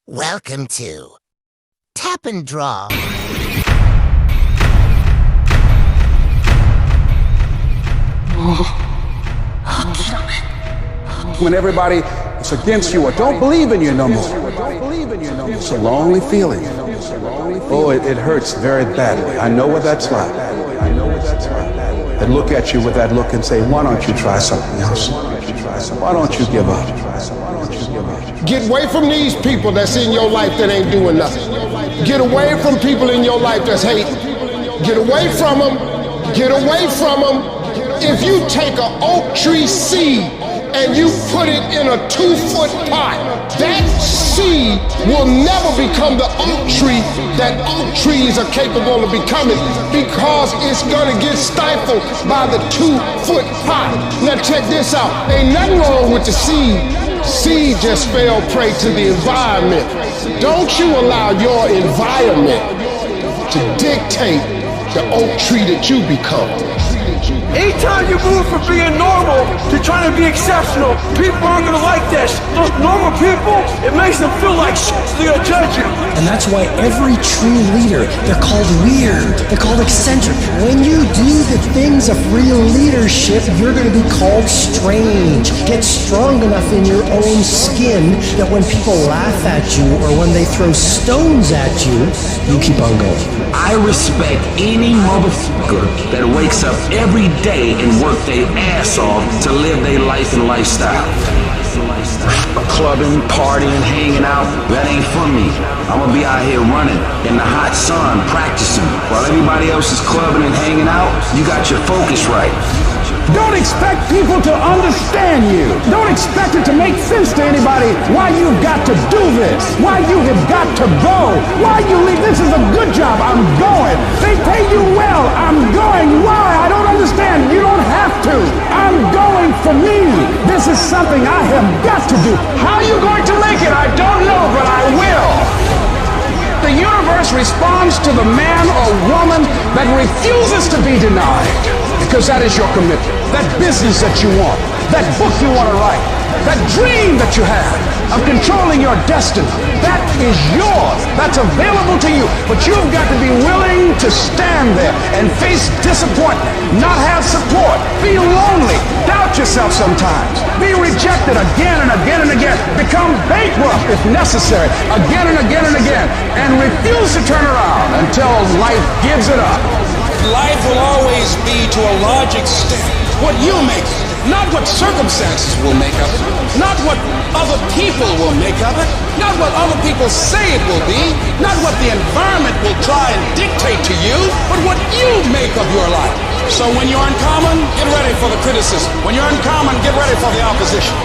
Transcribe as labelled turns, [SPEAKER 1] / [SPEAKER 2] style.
[SPEAKER 1] Welcome to Tap and Draw.
[SPEAKER 2] When everybody is against you or don't believe in you no more. It's a lonely feeling. Oh, it hurts very badly. I know what that's like. They look at you with that look and say, why don't you try something else? Why don't you give up?
[SPEAKER 3] Get away from these people that's in your life that ain't doing nothing. Get away from people in your life that's hating. Get away from them. Get away from them. If you take an oak tree seed and you put it in a 2-foot pot, that seed will never become the oak tree that oak trees are capable of becoming, because it's gonna get stifled by the 2-foot pot. Now check this out. Ain't nothing wrong with the seed. Seed just fell prey to the environment. Don't you allow your environment to dictate the oak tree that you become.
[SPEAKER 4] Anytime you move from being normal to trying to be exceptional, people aren't gonna like this. Those normal people, it makes them feel like shit, so they're gonna judge you.
[SPEAKER 5] And that's why every true leader, they're called weird, they're called eccentric. When you do the things of real leadership, you're gonna be called strange. Get strong enough in your own skin that when people laugh at you or when they throw stones at you, you keep on going.
[SPEAKER 6] I respect any motherfucker that wakes up every day and work their ass off to live their life and lifestyle. Clubbing, partying, hanging out, that ain't for me. I'm gonna be out here running in the hot sun, practicing. While everybody else is clubbing and hanging out, you got your focus right.
[SPEAKER 2] Don't expect people to understand you. Don't expect it to make sense to anybody why you've got to do this, why you have got to go, why you leave. This is a good job. I'm going. They pay you well. I'm going. Why? I don't understand. You don't have to. I'm going for me. This is something I have got to do. How are you going to make it? I don't know, but I will. The universe responds to the man or woman that refuses to be denied, because that is your commitment. That business that you want, that book you want to write, that dream that you have of controlling your destiny, that is yours. That's available to you. But you've got to be willing to stand there and face disappointment, not have support, be lonely, doubt yourself sometimes, be rejected again and again and again, become bankrupt if necessary, again and again and again, and refuse to turn around until life gives it up.
[SPEAKER 7] Life will always be, to a large extent, what you make of it. Not what circumstances will make of it. Not what other people will make of it. Not what other people say it will be. Not what the environment will try and dictate to you, but what you make of your life. So when you're uncommon, get ready for the criticism. When you're uncommon, get ready for the opposition.